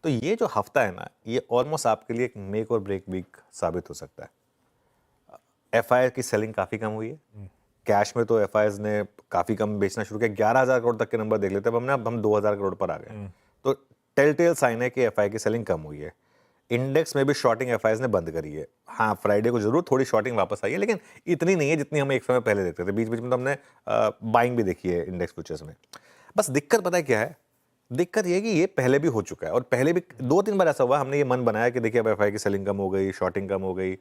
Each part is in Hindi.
तो ये जो हफ्ता है ना, ये ऑलमोस्ट आपके लिए एक मेक और ब्रेक वीक साबित हो सकता है। एफआई की सेलिंग काफ़ी कम हुई है। कैश में तो एफआईज ने काफ़ी कम बेचना शुरू किया, 11,000 करोड़ तक के नंबर देख लेते हैं, अब हम 2,000 करोड़ पर आ गए। तो टेल साइन है कि एफआई की सेलिंग कम हुई है। इंडेक्स में भी शॉर्टिंग एफआईज ने बंद करी है। हाँ, फ्राइडे को जरूर थोड़ी शॉर्टिंग वापस आई है, लेकिन इतनी नहीं है जितनी हम एक समय पहले देखते थे। बीच बीच में तो हमने बाइंग भी देखी है इंडेक्स फ्यूचर्स में। बस दिक्कत पता है क्या है? दिक्कत ये है कि ये पहले भी हो चुका है, और पहले भी 2-3 बार ऐसा हुआ, हमने ये मन बनाया कि देखिए अब एफआई की सेलिंग कम हो गई, शॉर्टिंग कम हो गई,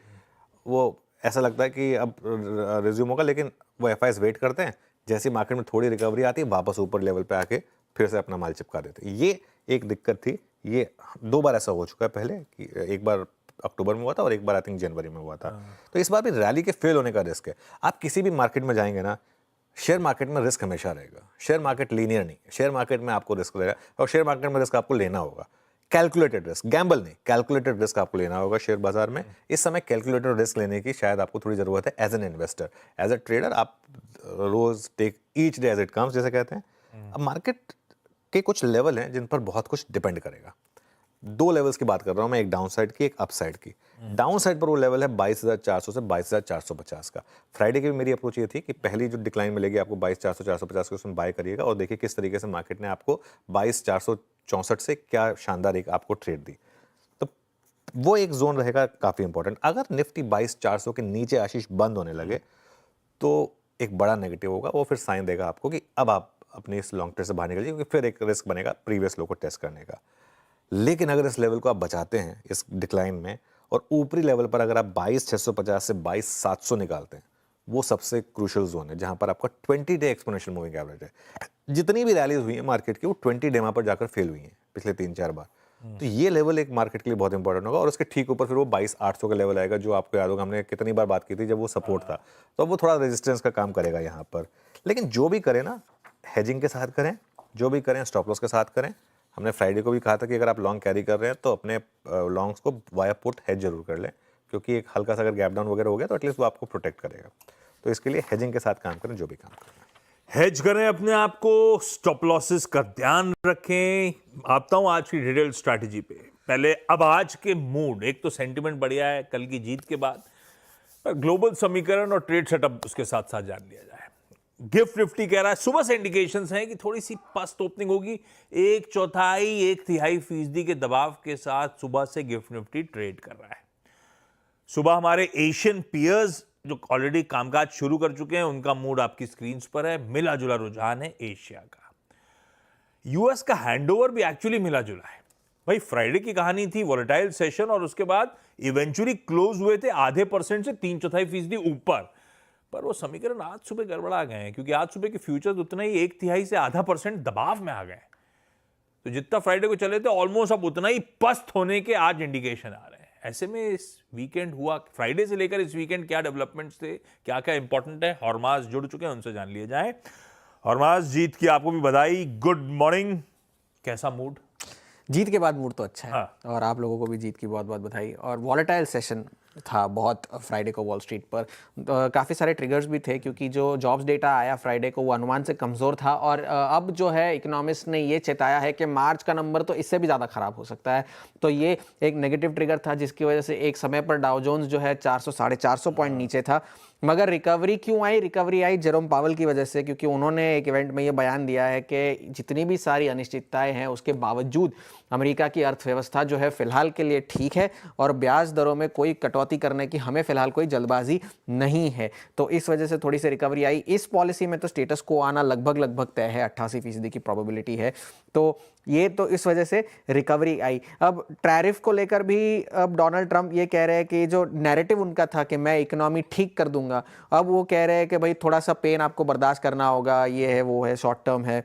वो ऐसा लगता है कि अब रिज्यूम होगा, लेकिन वो एफआईज वेट करते हैं, जैसे मार्केट में थोड़ी रिकवरी आती है वापस ऊपर लेवल पे आके फिर से अपना माल चिपका देते हैं। ये एक दिक्कत थी। ये 2 बार ऐसा हो चुका है पहले, कि एक बार अक्टूबर में हुआ था और एक बार आई थिंक जनवरी में हुआ था। तो इस बार भी रैली के फेल होने का रिस्क है। आप किसी भी मार्केट में जाएंगे ना, शेयर मार्केट में रिस्क हमेशा रहेगा। शेयर मार्केट लीनियर नहीं है, शेयर मार्केट में आपको रिस्क रहेगा, और शेयर मार्केट में रिस्क आपको लेना होगा। कैलकुलेटेड रिस्क, गैम्बल नहीं, कैलकुलेटेड रिस्क आपको लेना होगा शेयर बाजार में। इस समय कैलकुलेटेड रिस्क लेने की शायद आपको थोड़ी जरूरत है as an investor. As a trader आप रोज take each day as it comes, जैसे कहते हैं। अब मार्केट के कुछ लेवल हैं जिन पर बहुत कुछ डिपेंड करेगा। 2 लेवल्स की बात कर रहा हूं मैं, एक डाउन साइड की, एक अप साइड की। डाउन साइड पर वो लेवल है 22,400 से 22,450 का। फ्राइडे की भी मेरी अप्रोच ये थी कि पहली जो डिक्लाइन मिलेगी आपको 22,400 450 के, उसमें बाय करिएगा और देखिए किस तरीके से मार्केट ने आपको 22,464 से क्या शानदार एक आपको ट्रेड दी। तो वो एक जोन रहेगा काफी इंपॉर्टेंट। अगर निफ्टी 22,400 के नीचे आशीष बंद होने लगे तो एक बड़ा नेगेटिव होगा, वो फिर साइन देगा आपको कि अब आप अपने इस लॉन्ग ट्रेड से बाहर निकलिए, क्योंकि फिर एक रिस्क बनेगा प्रीवियस लो को टेस्ट करने का। लेकिन अगर इस लेवल को आप बचाते हैं इस डिक्लाइन में, और ऊपरी लेवल पर अगर आप 22,650 से 22,700 निकालते हैं, वो सबसे क्रूशियल जोन है जहां पर आपका 20 डे एक्सपोनेंशियल मूविंग एवरेज है। जितनी भी रैलीज हुई है मार्केट की, वो 20 डे वहां पर जाकर फेल हुई हैं पिछले 3-4 बार। तो ये लेवल एक मार्केट के लिए बहुत इंपॉर्टेंट होगा, और उसके ठीक ऊपर फिर वो 22,800 का लेवल आएगा, जो आपको याद होगा हमने कितनी बार बात की थी जब वो सपोर्ट था। तो अब वो थोड़ा रेजिस्टेंस का काम करेगा यहाँ पर। लेकिन जो भी करें ना, हेजिंग के साथ करें, जो भी करें स्टॉप लॉस के साथ करें। हमने फ्राइडे को भी कहा था कि अगर आप लॉन्ग कैरी कर रहे हैं तो अपने लॉन्ग्स को वाया पुट हेज जरूर कर लें, क्योंकि एक हल्का सा अगर गैप डाउन वगैरह हो गया तो एटलीस्ट वो आपको प्रोटेक्ट करेगा। तो इसके लिए हेजिंग के साथ काम करें, जो भी काम करें। हेज करें अपने आप को, स्टॉप लॉसेस का ध्यान रखें। आता हूं आज की डिटेल स्ट्रैटेजी पे। पहले अब आज के मूड, एक तो सेंटिमेंट बढ़िया है कल की जीत के बाद, पर ग्लोबल समीकरण और ट्रेड सेटअप उसके साथ साथ जान लिया जाए। गिफ्ट निफ्टी कह रहा है, सुबह से इंडिकेशंस हैं कि थोड़ी सी पस्त ओपनिंग होगी। 1/4 1/3 फीसदी के दबाव के साथ सुबह से गिफ्ट निफ्टी ट्रेड कर रहा है। सुबह हमारे एशियन पियर्स जो ऑलरेडी कामकाज शुरू कर चुके हैं, उनका मूड आपकी स्क्रीन पर है। मिला जुला रुझान है एशिया का। यूएस का हैंडओवर भी एक्चुअली मिला जुला है। भाई फ्राइडे की कहानी थी वॉलेटाइल सेशन, और उसके बाद इवेंचुअली क्लोज हुए थे 0.5% से 3/4 ऊपर। पर वो समीकरण आज सुबह गड़बड़ा गए हैं, क्योंकि आज सुबह के फ्यूचर्स उतना ही 1/3 से 0.5% दबाव में आ गए। तो जितना फ्राइडे को चले थे ऑलमोस्ट अब उतना ही पस्त होने के आज इंडिकेशन आ रहे हैं। ऐसे में इस वीकेंड हुआ, फ्राइडे से लेकर इस वीकेंड क्या डेवलपमेंट्स थे, क्या क्या इंपॉर्टेंट है, हॉर्मास जुड़ चुके हैं, उनसे जान लिए जाए। हॉर्मास, जीत की आपको भी बधाई, गुड मॉर्निंग। कैसा मूड? जीत के बाद मूड तो अच्छा है। हाँ। और आप लोगों को भी जीत की बहुत बहुत बधाई। और वॉलेटाइल सेशन था बहुत फ्राइडे को वॉल स्ट्रीट पर। काफ़ी सारे ट्रिगर्स भी थे, क्योंकि जो जॉब्स डेटा आया फ्राइडे को वो अनुमान से कमज़ोर था। और अब जो है इकोनॉमिस्ट ने ये चेताया है कि मार्च का नंबर तो इससे भी ज़्यादा ख़राब हो सकता है। तो ये एक नेगेटिव ट्रिगर था, जिसकी वजह से एक समय पर डाउ जोन्स जो है 400 450 पॉइंट नीचे था। मगर रिकवरी क्यों आई? रिकवरी आई जेरोम पावल की वजह से, क्योंकि उन्होंने एक इवेंट में ये बयान दिया है कि जितनी भी सारी अनिश्चितताएं हैं उसके बावजूद अमेरिका की अर्थव्यवस्था जो है फिलहाल के लिए ठीक है, और ब्याज दरों में कोई कटौती करने की हमें फिलहाल कोई जल्दबाजी नहीं है। तो इस वजह से थोड़ी सी रिकवरी आई। इस पॉलिसी में तो स्टेटस को आना लगभग तय है, 88% की प्रोबेबिलिटी है। तो ये तो इस वजह से रिकवरी आई। अब टैरिफ को लेकर भी अब डोनाल्ड ट्रंप ये कह रहे हैं कि जो नैरेटिव उनका था कि मैं इकोनॉमी ठीक कर दूंगा, अब वो कह रहे हैं कि भाई थोड़ा सा पेन आपको बर्दाश्त करना होगा, ये है वो है, शॉर्ट टर्म है।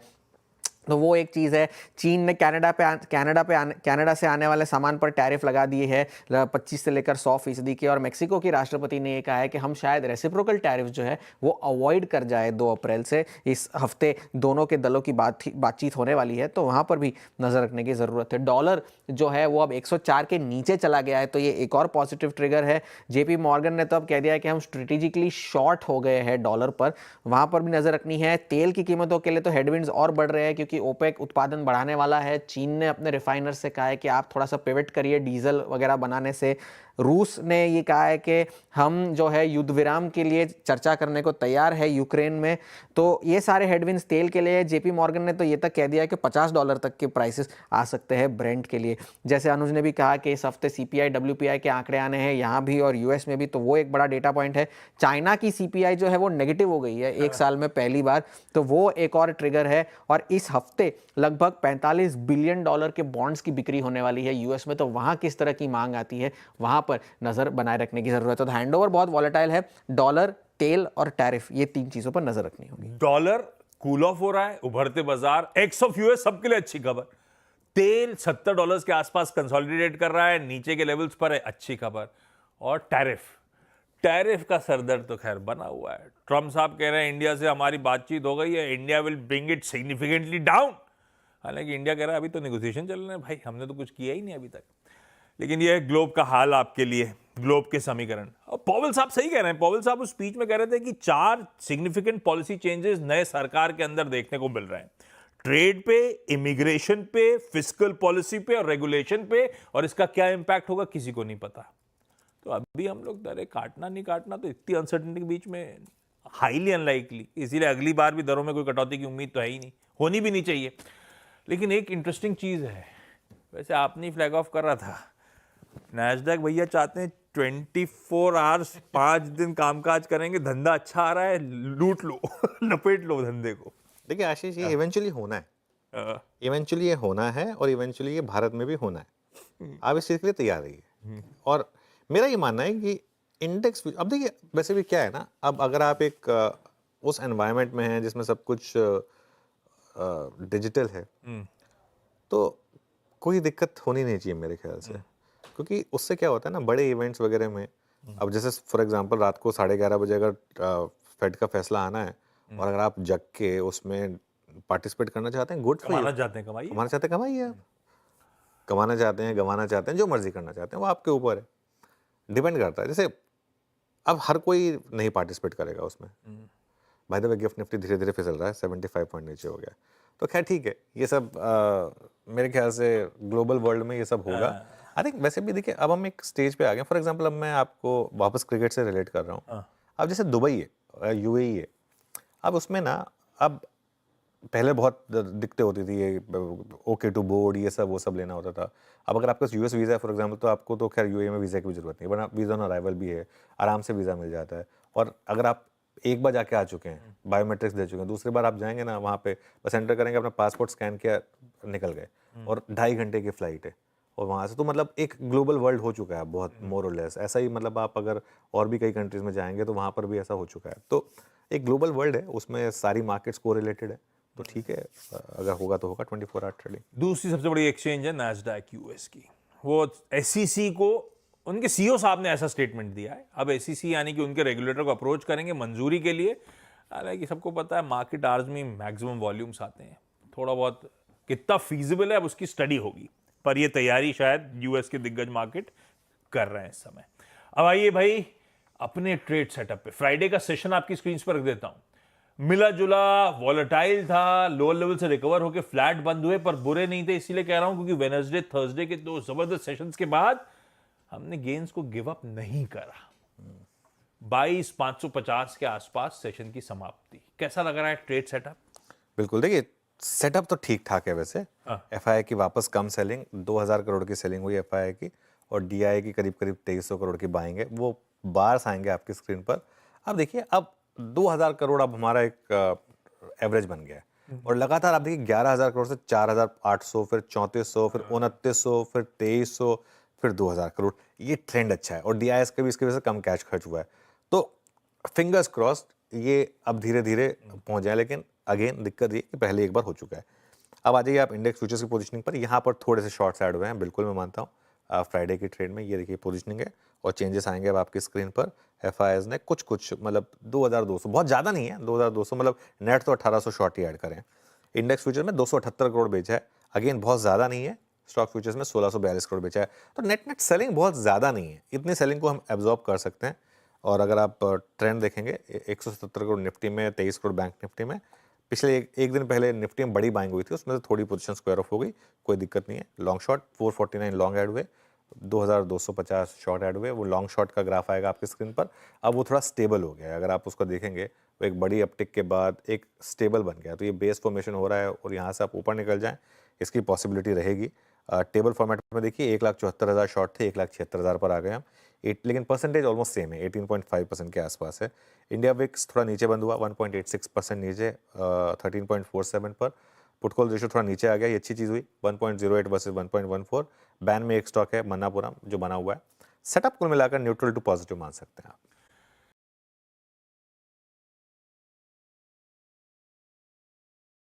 तो वो एक चीज़ है। चीन ने कनाडा से आने वाले सामान पर टैरिफ लगा दिए है 25 से लेकर 100% की। और मेक्सिको की राष्ट्रपति ने ये कहा है कि हम शायद रेसिप्रोकल टैरिफ जो है वो अवॉइड कर जाए 2 अप्रैल से। इस हफ्ते दोनों के दलों की बातचीत होने वाली है, तो वहाँ पर भी नज़र रखने की ज़रूरत है। डॉलर जो है वो अब 104 के नीचे चला गया है, तो ये एक और पॉजिटिव ट्रिगर है। JP मॉर्गन ने तो अब कह दिया है कि हम स्ट्रेटेजिकली शॉर्ट हो गए हैं डॉलर पर, वहाँ पर भी नज़र रखनी है। तेल की कीमतों के लिए तो हेडविंड्स और बढ़ रहे हैं, क्योंकि क्योंकि ओपेक उत्पादन बढ़ाने वाला है। चीन ने अपने रिफाइनर से कहा है कि आप थोड़ा सा पिवट करिए डीजल वगैरह बनाने से। रूस ने ये कहा है कि हम जो है युद्ध विराम के लिए चर्चा करने को तैयार है यूक्रेन में। तो ये सारे हेडविंड्स तेल के लिए। जेपी मॉर्गन ने तो ये तक कह दिया है कि $50 तक के प्राइसेस आ सकते हैं ब्रेंट के लिए। जैसे अनुज ने भी कहा कि इस हफ्ते सीपीआई डब्ल्यूपीआई के आंकड़े आने हैं यहाँ भी और यूएस में भी, तो वो एक बड़ा डेटा पॉइंट है। चाइना की सीपीआई जो है वो नेगेटिव हो गई है एक साल में पहली बार, तो वो एक और ट्रिगर है। और इस हफ्ते लगभग $45 बिलियन के बॉन्ड्स की बिक्री होने वाली है यूएस में, तो वहां किस तरह की मांग आती है वहां पर नजर बनाए रखने की जरूरत है। तो हैंडओवर बहुत वॉलेटाइल है। डॉलर, तेल और टैरिफ, ये 3 चीजों पर नजर रखनी होगी। डॉलर कूल ऑफ हो रहा है, उभरते बाजार, एक्स ऑफ यूएस सबके लिए अच्छी खबर। तेल $70 के आसपास कंसोलिडेट कर रहा है, नीचे के लेवल्स पर है, अच्छी खबर। और टैरिफ का सरदर्द तो खैर बना हुआ है। ट्रम्प साहब कह रहे हैं इंडिया से हमारी बातचीत हो गई है, India will bring it significantly down. हालांकि इंडिया कह रहा है अभी तो नेगोशिएशन चल रहे हैं भाई, हमने तो कुछ किया ही नहीं अभी तक। लेकिन यह है ग्लोब का हाल आपके लिए, ग्लोब के समीकरण। और पॉवेल साहब सही कह रहे हैं। पॉवेल साहब उस स्पीच में कह रहे थे कि 4 सिग्निफिकेंट पॉलिसी चेंजेस नए सरकार के अंदर देखने को मिल रहे हैं। ट्रेड पे, इमिग्रेशन पे, फिस्कल पॉलिसी पे और रेगुलेशन पे, और इसका क्या इंपैक्ट होगा किसी को नहीं पता। तो अभी हम लोग दरें काटना नहीं काटना, तो इतनी अनसर्टेनिटी के बीच में हाईली अनलाइकली, इसीलिए अगली बार भी दरों में कोई कटौती की उम्मीद तो है ही नहीं, होनी भी नहीं चाहिए। लेकिन एक इंटरेस्टिंग चीज है, वैसे आपने फ्लैग ऑफ कर रहा था, नैस्डैक भैया चाहते हैं 24 आवर्स 5 दिन कामकाज करेंगे, धंधा अच्छा आ रहा है, लूट लो लपेट लो धंधे को। देखिए आशीष, ये इवेंचुअली होना है, इवेंचुअली ये होना है और इवेंचुअली ये भारत में भी होना है। आप इस चीज़ के लिए तैयार रहिए। और मेरा ये मानना है कि इंडेक्स, अब देखिए वैसे भी क्या है ना, अब अगर आप एक उस एनवायरनमेंट में हैं जिसमें सब कुछ डिजिटल है, तो कोई दिक्कत होनी नहीं चाहिए मेरे ख्याल से। क्योंकि उससे क्या होता है ना, बड़े इवेंट्स वगैरह में, अब जैसे फॉर एग्जांपल रात को 11:30 बजे अगर फेड का फैसला आना है और अगर आप जग के उसमें पार्टिसिपेट करना चाहते हैं, गुड फॉर यू। कमाना चाहते हैं कमाइए, कमाना चाहते हैं कमाइए, आप कमाना चाहते हैं गंवाना चाहते हैं, जो मर्जी करना चाहते हैं वो आपके ऊपर है, डिपेंड करता है। जैसे अब हर कोई नहीं पार्टिसिपेट करेगा उसमें। By the way gift Nifty धीरे धीरे फिसल रहा है, 75 पॉइंट नीचे हो गया, तो खैर ठीक है, ये सब मेरे ख्याल से ग्लोबल वर्ल्ड में ये सब होगा। आई थिंक वैसे भी देखिए, अब हम एक स्टेज पे आ गए। फॉर एग्जांपल अब मैं आपको वापस क्रिकेट से रिलेट कर रहा हूँ। अब जैसे दुबई है, यूएई है, अब उसमें ना, अब पहले बहुत दिक्कतें होती थी, ये ओके टू बोर्ड, ये सब वो सब लेना होता था। अब अगर आपका यूएस वीज़ा है फॉर एग्जांपल, तो आपको तो खैर यूएई में वीज़ा की भी जरूरत नहीं, वरना वीज़ा ऑन अराइवल भी है, आराम से वीज़ा मिल जाता है। और अगर आप एक बार जाके आ चुके हैं, बायोमेट्रिक्स दे चुके हैं, दूसरी बार आप जाएंगे ना, वहाँ पे बस एंटर करेंगे, अपना पासपोर्ट स्कैन किया, निकल गए। और 2.5 घंटे की फ्लाइट है और वहाँ से, तो मतलब एक ग्लोबल वर्ल्ड हो चुका है बहुत मोर और लेस। ऐसा ही मतलब आप अगर और भी कई कंट्रीज में जाएंगे तो वहाँ पर भी ऐसा हो चुका है। तो एक ग्लोबल वर्ल्ड है, उसमें सारी मार्केट्स को रिलेटेड है, तो ठीक है, अगर होगा तो होगा 24 आवर ट्रेडिंग। दूसरी सबसे बड़ी एक्सचेंज है नैस्डैक यूएस की। वो एसईसी को, उनके सीईओ साहब ने ऐसा स्टेटमेंट दिया है, अब एसईसी यानी कि उनके रेगुलेटर को अप्रोच करेंगे मंजूरी के लिए। हालांकि सबको पता है मार्केट आवर्स में मैक्सिमम वॉल्यूम्स आते हैं, थोड़ा बहुत कितना फीजिबल है अब उसकी स्टडी होगी, पर ये तैयारी शायद यूएस के दिग्गज मार्केट कर रहे हैं इस समय। अब आइए भाई अपने ट्रेड सेटअप पे, फ्राइडे का सेशन आपकी स्क्रीन पर रख देता हूं। मिला जुला वॉलेटाइल था, लोअर लेवल से रिकवर होकर फ्लैट बंद हुए, पर बुरे नहीं थे, इसीलिए कह रहा हूं क्योंकि वेडनेसडे थर्सडे के 2 जबरदस्त सेशंस के बाद हमने गेन्स को गिव अप नहीं करा। 22,550 के आसपास सेशन की समाप्ति। कैसा लग रहा है ट्रेड सेटअप? बिल्कुल, देखिए सेटअप तो ठीक ठाक है वैसे। एफआईआई की वापस कम सेलिंग, 2000 करोड़ की सेलिंग हुई एफआईआई की, और डीआई की करीब करीब 2300 करोड़ की बाइंग है। वो बार्स आएंगे आपकी स्क्रीन पर। अब देखिए, अब 2000 करोड़ अब हमारा एक एवरेज बन गया है, और लगातार आप देखिए 11,000 करोड़ से 4,800, फिर 3400, फिर 2900, फिर 2300, फिर 2000 करोड़। ये ट्रेंड अच्छा है, और डीआईएस का भी इसकी वजह से कम कैश खर्च हुआ है। तो फिंगर्स क्रॉस्ड ये अब धीरे धीरे पहुंच जाए, लेकिन अगेन दिक्कत ये कि पहले एक बार हो चुका है। अब आ जाइए आप इंडेक्स फ्यूचर्स की पोजीशनिंग पर। यहाँ पर थोड़े से शॉर्ट्स ऐड हुए हैं, बिल्कुल मैं मानता हूँ। फ्राइडे की ट्रेड में ये देखिए पोजीशनिंग है, और चेंजेस आएंगे अब आपकी स्क्रीन पर। एफआईआईज ने कुछ मतलब 2200, बहुत ज़्यादा नहीं है, 2200 मतलब नेट तो 1800 शॉर्ट ही ऐड करें। इंडेक्स फ्यूचर में 278 करोड़ बेचा है, अगेन बहुत ज़्यादा नहीं है। स्टॉक फ्यूचर्स में 1642 करोड़ बेचा है, तो नेट सेलिंग बहुत ज़्यादा नहीं है, इतनी सेलिंग को हम एब्जॉर्ब कर सकते हैं। और अगर आप ट्रेंड देखेंगे 177 करोड़ निफ्टी में, 23 करोड़ बैंक निफ्टी में, पिछले एक दिन पहले निफ्टी में बड़ी बाइंग हुई थी, उसमें से थोड़ी पोजीशन स्क्वायर ऑफ हो गई, कोई दिक्कत नहीं है। लॉन्ग शॉट 449 लॉन्ग ऐड हुए, 2250 शॉर्ट ऐड हुए। वो लॉन्ग शॉट का ग्राफ आएगा आपकी स्क्रीन पर। अब वो थोड़ा स्टेबल हो गया है, अगर आप उसको देखेंगे वो एक बड़ी अपटिक के बाद एक स्टेबल बन गया। तो ये बेस फॉर्मेशन हो रहा है और यहाँ से आप ऊपर निकल जाएं, इसकी पॉसिबिलिटी रहेगी। टेबल फॉर्मेट में देखिए 1,74,000 शॉर्ट थे, 1,76,000 पर आ गए हम। लेकिन परसेंटेज ऑलमोस्ट सेम है, 18.5% के आसपास है। इंडिया विक्स थोड़ा नीचे बंद हुआ, 1.86% नीचे, 13.47 पर। पुट कॉल रेशियो थोड़ा नीचे आ गया, ये अच्छी चीज़ हुई, 1.08 वर्सेस 1.14। बैन में एक स्टॉक है मन्नापुरम जो बना हुआ है। सेटअप कुल मिलाकर न्यूट्रल टू पॉजिटिव मान सकते हैं आप।